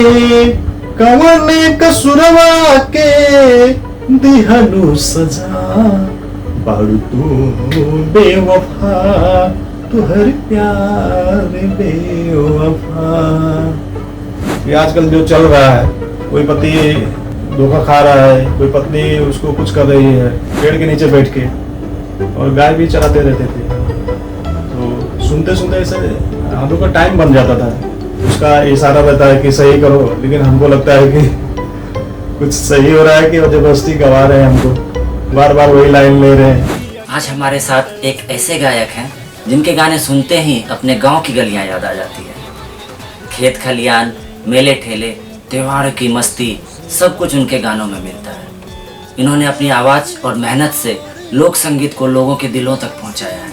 कवन कसुरवा के दिहनु सजा, बाड़ू तू बेवफा तुहर प्यार बेवफा। ये आजकल जो चल रहा है, कोई पति धोखा खा रहा है, कोई पत्नी उसको कुछ कर रही है पेड़ के नीचे बैठ के, और गाय भी चराते रहते थे। तो सुनते सुनते ऐसे हम लोग का टाइम बन जाता था। उसका इशारा रहता है कि सही करो, लेकिन हमको लगता है कि कुछ सही हो रहा है कि जबरदस्ती गवा रहे हैं, हमको बार बार वही लाइन ले रहे हैं। आज हमारे साथ एक ऐसे गायक हैं जिनके गाने सुनते ही अपने गांव की गलियां याद आ जाती है। खेत खलियान, मेले ठेले, त्योहार की मस्ती, सब कुछ उनके गानों में मिलता है। इन्होंने अपनी आवाज़ और मेहनत से लोक संगीत को लोगों के दिलों तक पहुंचाया है।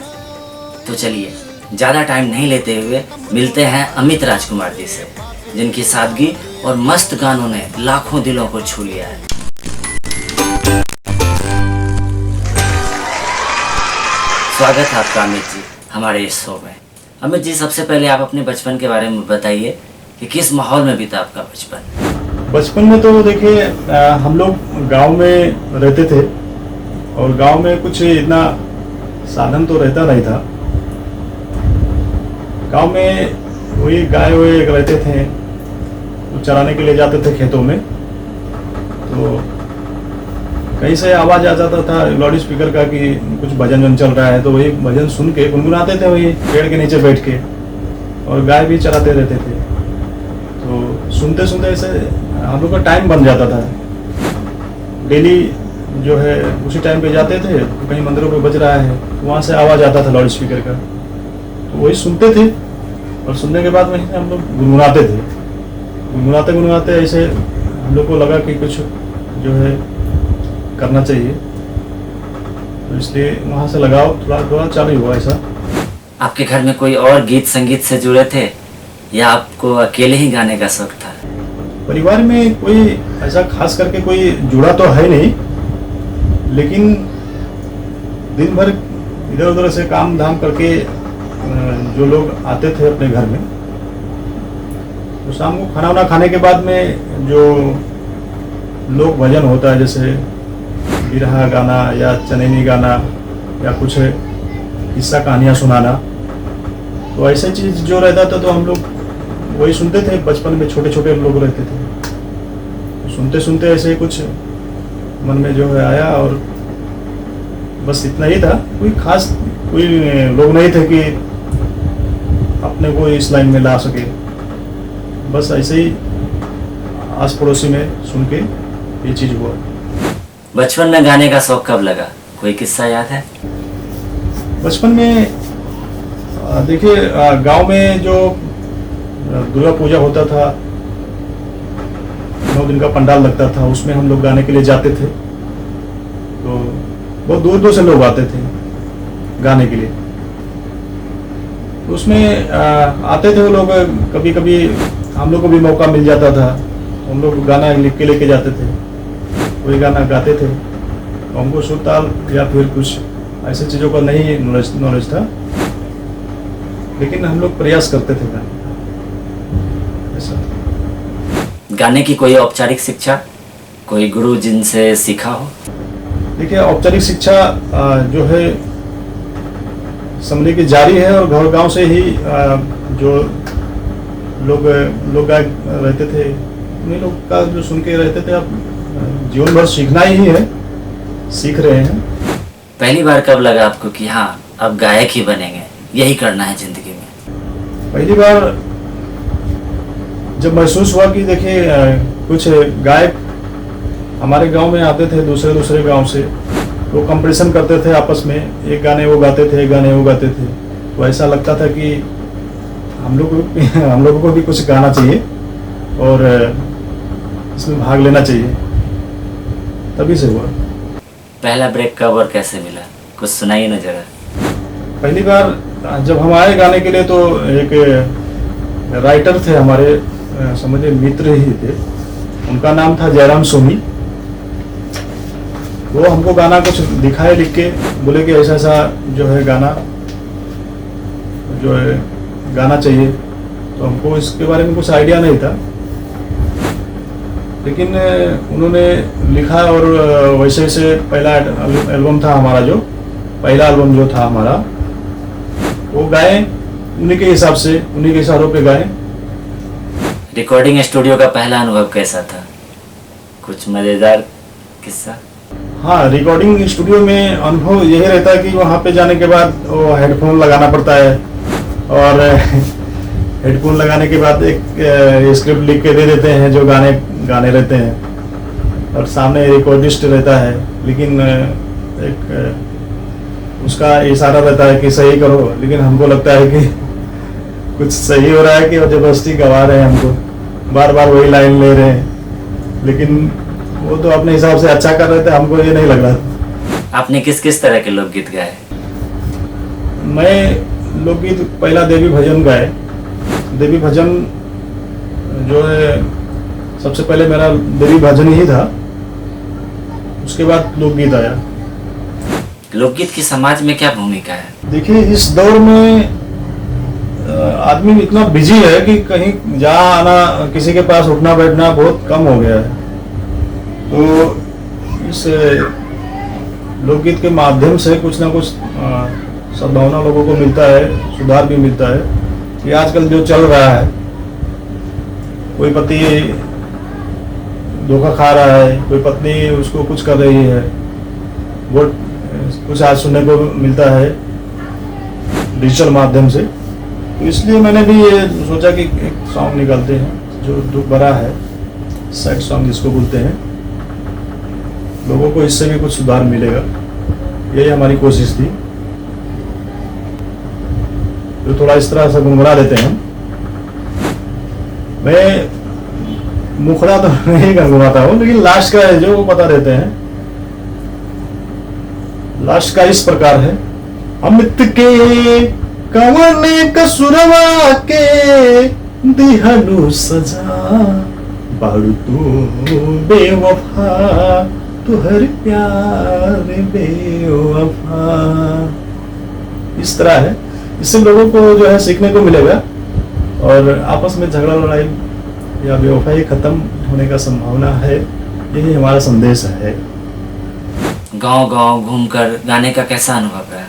तो चलिए ज़्यादा टाइम नहीं लेते हुए मिलते हैं अमित राजकुमार जी से, जिनकी सादगी और मस्त गानों ने लाखों दिलों को छू लिया है। स्वागत है आपका अमित जी हमारे इस शो में। अमित जी, सबसे पहले आप अपने बचपन के बारे में बताइए कि किस माहौल में बीता आपका बचपन। बचपन में तो देखिए हम लोग गांव में रहते थे, और गांव में कुछ इतना साधन तो रहता नहीं था। गांव में वही गाय वाय रहते थे, तो चराने के लिए जाते थे खेतों में। तो कहीं से आवाज़ आ जाता था लाउड स्पीकर का कि कुछ भजन वजन चल रहा है, तो वही भजन सुन के गुनगुनाते थे वही पेड़ के नीचे बैठ के, और गाय भी चराते रहते थे। तो सुनते सुनते ऐसे हम लोग का टाइम बन जाता था। डेली जो है उसी टाइम पे जाते थे, तो कहीं मंदिरों पे बज रहा है, तो वहाँ से आवाज़ आता था लाउड स्पीकर का, तो वही सुनते थे। और सुनने के बाद वहीं हम लोग गुनगुनाते थे। गुनगुनाते गुनगुनाते ऐसे हम लोग को लगा कि कुछ जो है करना चाहिए, तो इसलिए वहाँ से लगाव थोड़ा थोड़ा चालू हुआ ऐसा। आपके घर में कोई और गीत संगीत से जुड़े थे या आपको अकेले ही गाने का शौक था? परिवार में कोई ऐसा खास करके कोई जुड़ा तो है नहीं, लेकिन दिन भर इधर उधर से काम धाम करके जो लोग आते थे अपने घर में, तो शाम को खाना वाना खाने के बाद में जो लोक भजन होता है, जैसे बिरहा गाना या चनैनी गाना या कुछ किस्सा कहानियाँ सुनाना, तो ऐसे चीज़ जो रहता था तो हम लोग वही सुनते थे। बचपन में छोटे छोटे लोग रहते थे, तो सुनते सुनते ऐसे कुछ मन में जो है आया, और बस इतना ही था। कोई खास कोई लोग नहीं थे कि अपने को इस लाइन में ला सके, बस ऐसे ही आस पड़ोसी में सुन के ये चीज़ हुआ। बचपन में गाने का शौक कब लगा, कोई किस्सा याद है? बचपन में देखिए गांव में जो दुर्गा पूजा होता था, 9 दिन का पंडाल लगता था, उसमें हम लोग गाने के लिए जाते थे। तो बहुत दूर दूर से लोग आते थे गाने के लिए, तो उसमें आते थे वो लोग। कभी कभी हम लोग को भी मौका मिल जाता था, हम लोग गाना लिख के लेके जाते थे, वही गाना गाते थे। तो हमको सुर ताल या फिर कुछ ऐसे चीज़ों का नहीं नॉलेज था, लेकिन हम लोग प्रयास करते थे गाने का ऐसा। गाने की कोई औपचारिक शिक्षा, कोई गुरु जिनसे सीखा हो? देखिए औपचारिक शिक्षा जो है समझने की जारी है, और घर गांव से ही जो लोग गायक रहते थे उन्हीं लोग का जो सुन के रहते थे। अब जीवन भर सीखना ही है, सीख रहे हैं। पहली बार कब लगा आपको कि हाँ अब गायक ही बनेंगे, यही करना है जिंदगी में? पहली बार जब महसूस हुआ कि देखिए कुछ गायक हमारे गांव में आते थे दूसरे गांव से, वो कंपटीशन करते थे आपस में, एक गाने वो गाते थे, एक गाने वो गाते थे। तो ऐसा लगता था कि हम लोगों को भी कुछ गाना चाहिए और इसमें भाग लेना चाहिए, तभी से हुआ। पहला ब्रेक कब और कैसे मिला, कुछ सुनाइए ना जरा। पहली बार जब हम आए गाने के लिए, तो एक राइटर थे हमारे, समझिए मित्र ही थे, उनका नाम था जयराम सोनी। वो हमको गाना कुछ दिखाए लिख के, बोले कि ऐसा ऐसा जो है गाना जो है गाना चाहिए। तो हमको इसके बारे में कुछ आइडिया नहीं था, लेकिन उन्होंने लिखा और वैसे वैसे पहला एल्बम था हमारा, जो पहला एल्बम जो था हमारा, वो गाए उन्हीं के हिसाब से, उन्हीं के इशारों पे गाए। रिकॉर्डिंग स्टूडियो का पहला अनुभव कैसा था? कुछ मज़ेदार किस्सा? हाँ, रिकॉर्डिंग स्टूडियो में अनुभव यही रहता है कि वहाँ पे जाने के बाद वो हेडफोन लगाना पड़ता है, और हेडफोन लगाने के बाद एक स्क्रिप्ट लिख के दे देते हैं जो गाने गाने रहते हैं, और सामने रिकॉर्डिस्ट रहता है, लेकिन एक उसका इशारा रहता है कि सही करो, लेकिन हमको लगता है कि कुछ सही हो रहा है कि जबरदस्ती गवा रहे हैं हमको, बार बार वही लाइन ले रहे हैं, लेकिन वो तो अपने हिसाब से अच्छा कर रहे थे, हमको ये नहीं लग रहा था। आपने किस किस तरह के लोकगीत गाए? मैं लोकगीत पहला देवी भजन गाए। देवी भजन जो है सबसे पहले मेरा देवी भजन ही था, उसके बाद लोकगीत आया। लोकगीत की समाज में क्या भूमिका है? देखिए, इस दौर में आदमी इतना बिजी है कि कहीं जा आना, किसी के पास उठना बैठना बहुत कम हो गया है। तो इस लोकगीत के माध्यम से कुछ ना कुछ सद्भावना लोगों को मिलता है, सुधार भी मिलता है कि आजकल जो चल रहा है, कोई पति धोखा खा रहा है, कोई पत्नी उसको कुछ कर रही है, वो कुछ आज सुनने को मिलता है डिजिटल माध्यम से। तो इसलिए मैंने भी ये सोचा कि एक सॉन्ग निकालते हैं जो दुख भरा है, सैड सॉन्ग जिसको बोलते हैं, लोगों को इससे भी कुछ सुधार मिलेगा, यही हमारी कोशिश थी। तो थोड़ा इस तरह से गुनगुना देते हैं। मैं मुखड़ा तो नहीं गुनगुनाता हूँ, लेकिन लास्ट का है जो वो बता देते हैं। लास्ट का इस प्रकार है। अमित के कवन कसुरवा के दिहनु सजा, बाड़ू तू बेवफा, तुहर प्यार बेवफा। इस तरह है, इससे लोगों को जो है सीखने को मिलेगा, और आपस में झगड़ा लड़ाई या बेवफाई खत्म होने का संभावना है, यही हमारा संदेश है। गांव गांव घूमकर गाने का कैसा अनुभव रहा?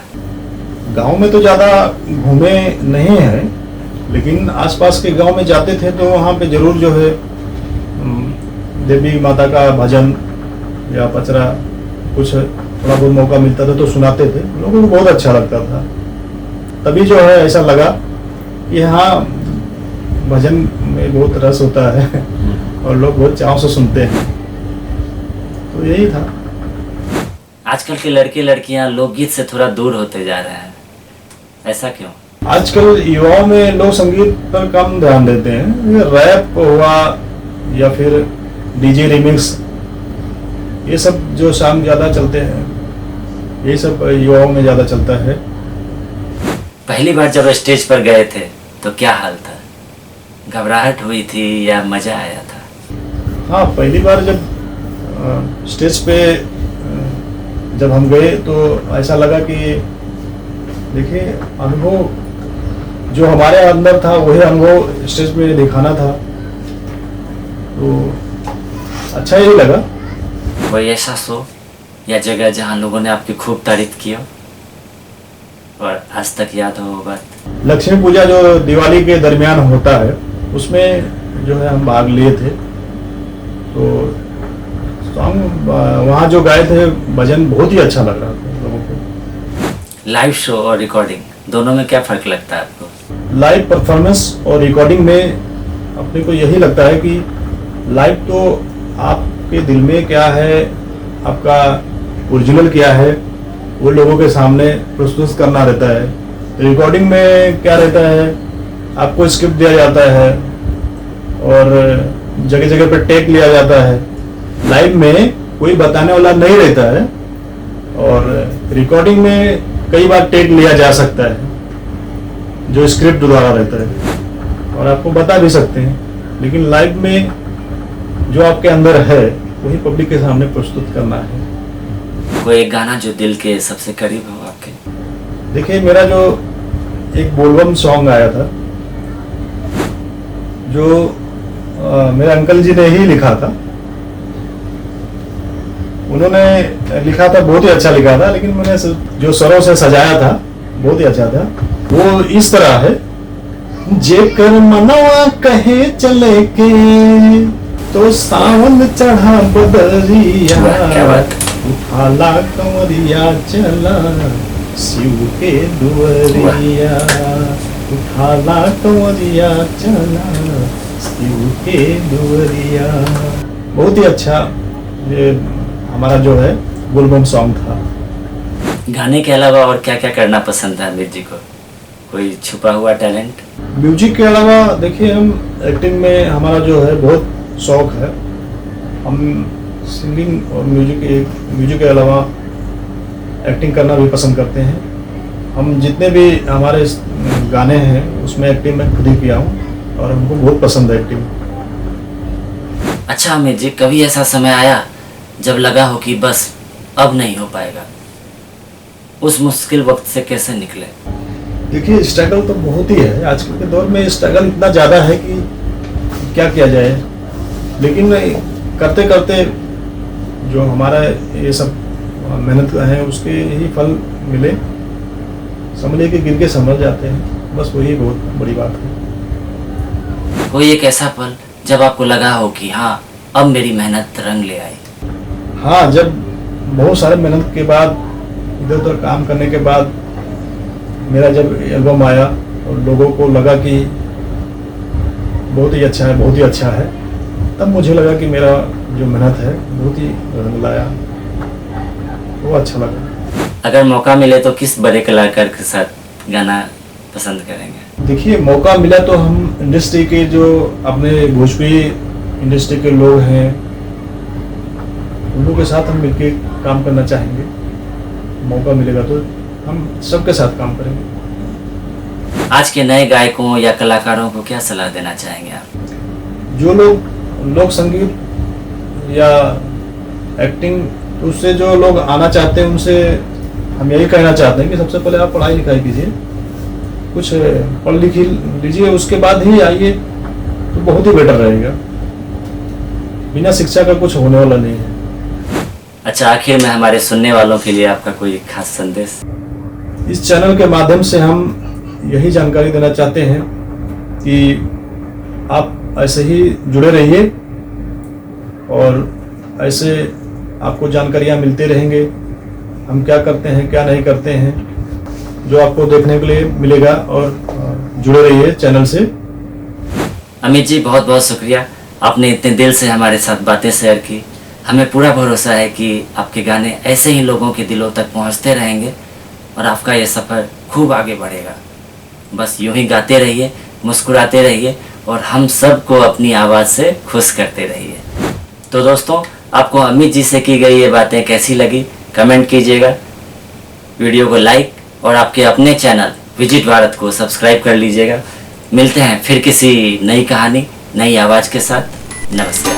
गांव में तो ज़्यादा घूमे नहीं है, लेकिन आसपास के गांव में जाते थे तो वहाँ पे जरूर जो है देवी माता का भजन या पचरा कुछ थोड़ा बहुत मौका मिलता था तो सुनाते थे, लोगों को बहुत अच्छा लगता था। तभी जो है ऐसा लगा कि हाँ, भजन में बहुत रस होता है और लोग बहुत चाव से सुनते हैं, तो यही था। आजकल के लड़के लड़कियां लोकगीत से थोड़ा दूर होते जा रहे हैं, ऐसा क्यों? आजकल युवाओं में लोक संगीत पर कम ध्यान देते हैं। रैप हुआ या फिर डीजे रिमिक्स, ये सब जो सॉन्ग ज़्यादा चलते हैं, ये सब युवाओं में ज़्यादा चलता है। पहली बार जब स्टेज पर गए थे तो क्या हाल था? घबराहट हुई थी या मज़ा आया था? हाँ, पहली बार जब स्टेज पे जब हम गए तो ऐसा लगा कि देखिए, अनुभव जो हमारे अंदर था वही अनुभव स्टेज पे दिखाना था, तो अच्छा ही लगा। कोई ऐसा शो या जगह जहां लोगों ने आपकी खूब तारीफ की हो और आज तक याद हो वो बात? लक्ष्मी पूजा जो दिवाली के दरमियान होता है, उसमें जो है हम भाग लिए थे, तो सॉन्ग वहाँ जो गाए थे भजन बहुत ही अच्छा लग रहा था लोगों को। लाइव शो और रिकॉर्डिंग दोनों में क्या फ़र्क लगता है आपको? लाइव परफॉर्मेंस और रिकॉर्डिंग में अपने को यही लगता है कि लाइव तो आपके दिल में क्या है, आपका ओरिजिनल क्या है, वो लोगों के सामने प्रस्तुत करना रहता है। रिकॉर्डिंग में क्या रहता है, आपको स्क्रिप्ट दिया जाता है और जगह जगह पर टेक लिया जाता है। लाइव में कोई बताने वाला नहीं रहता है, और रिकॉर्डिंग में कई बार टेक लिया जा सकता है जो स्क्रिप्ट द्वारा रहता है, और आपको बता भी सकते हैं, लेकिन लाइव में जो आपके अंदर है वही पब्लिक के सामने प्रस्तुत करना है। कोई एक गाना जो दिल के सबसे करीब हो आपके? देखिए, मेरा जो एक बोलबम सॉन्ग आया था, जो मेरे अंकल जी ने ही लिखा था, उन्होंने लिखा था, बहुत ही अच्छा लिखा था, लेकिन मैंने जो स्वरों से सजाया था बहुत ही अच्छा था। वो इस तरह है, जेकर मनवा कहे चले के तो सावन चढ़ा बदरिया, क्या बात। उठाला कंवरिया चला शिव के दुवरिया, उठाला कंवरिया चला शिव के दुवरिया। बहुत ही अच्छा ये हमारा जो है बोलबम सॉन्ग था। गाने के अलावा और क्या क्या करना पसंद है अमित जी को? कोई छुपा हुआ टैलेंट? म्यूजिक के अलावा देखिए, हम एक्टिंग में हमारा जो है बहुत शौक है। हम सिंगिंग और म्यूजिक के अलावा एक्टिंग करना भी पसंद करते हैं। हम जितने भी हमारे गाने हैं उसमें एक्टिंग मैं खुद ही किया हूँ और हमको बहुत पसंद है एक्टिंग। अच्छा अमित जी, कभी ऐसा समय आया जब लगा हो कि बस अब नहीं हो पाएगा? उस मुश्किल वक्त से कैसे निकले? देखिए, स्ट्रगल तो बहुत ही है। आजकल के दौर में स्ट्रगल इतना ज़्यादा है कि क्या किया जाए, लेकिन करते करते जो हमारा ये सब मेहनत है उसके ही फल मिले। समझिए कि गिर के समझ जाते हैं, बस वही बहुत बड़ी बात है। कोई एक ऐसा पल जब आपको लगा हो कि हाँ अब मेरी मेहनत रंग ले आई? हाँ, जब बहुत सारे मेहनत के बाद, इधर उधर काम करने के बाद मेरा जब एल्बम आया और लोगों को लगा कि बहुत ही अच्छा है, बहुत ही अच्छा है, तब मुझे लगा कि मेरा जो मेहनत है बहुत ही रंग लाया। वो अच्छा लगा। अगर मौका मिले तो किस बड़े कलाकार के साथ गाना पसंद करेंगे? देखिए, मौका मिला तो हम इंडस्ट्री के जो अपने भोजपुरी इंडस्ट्री के लोग हैं उन लोगों के साथ हम मिलके काम करना चाहेंगे। मौका मिलेगा तो हम सबके साथ काम करेंगे। आज के नए गायकों या कलाकारों को क्या सलाह देना चाहेंगे आप? जो लोग संगीत या एक्टिंग, तो उससे जो लोग आना चाहते हैं उनसे हम यही कहना चाहते हैं कि सबसे पहले आप पढ़ाई लिखाई कीजिए, कुछ पढ़ लिख लीजिए, उसके बाद ही आइए तो बहुत ही बेटर रहेगा। बिना शिक्षा का कुछ होने वाला नहीं है। अच्छा, आखिर में हमारे सुनने वालों के लिए आपका कोई खास संदेश? इस चैनल के माध्यम से हम यही जानकारी देना चाहते हैं कि आप ऐसे ही जुड़े रहिए और ऐसे आपको जानकारियाँ मिलते रहेंगे, हम क्या करते हैं क्या नहीं करते हैं, जो आपको देखने के लिए मिलेगा। और जुड़े रहिए चैनल से। अमित जी, बहुत बहुत शुक्रिया, आपने इतने दिल से हमारे साथ बातें शेयर की। हमें पूरा भरोसा है कि आपके गाने ऐसे ही लोगों के दिलों तक पहुंचते रहेंगे और आपका ये सफ़र खूब आगे बढ़ेगा। बस यूं ही गाते रहिए, मुस्कुराते रहिए और हम सबको अपनी आवाज़ से खुश करते रहिए। तो दोस्तों, आपको अमित जी से की गई ये बातें कैसी लगी कमेंट कीजिएगा। वीडियो को लाइक और आपके अपने चैनल विजिट भारत को सब्सक्राइब कर लीजिएगा। मिलते हैं फिर किसी नई कहानी, नई आवाज़ के साथ। नमस्कार।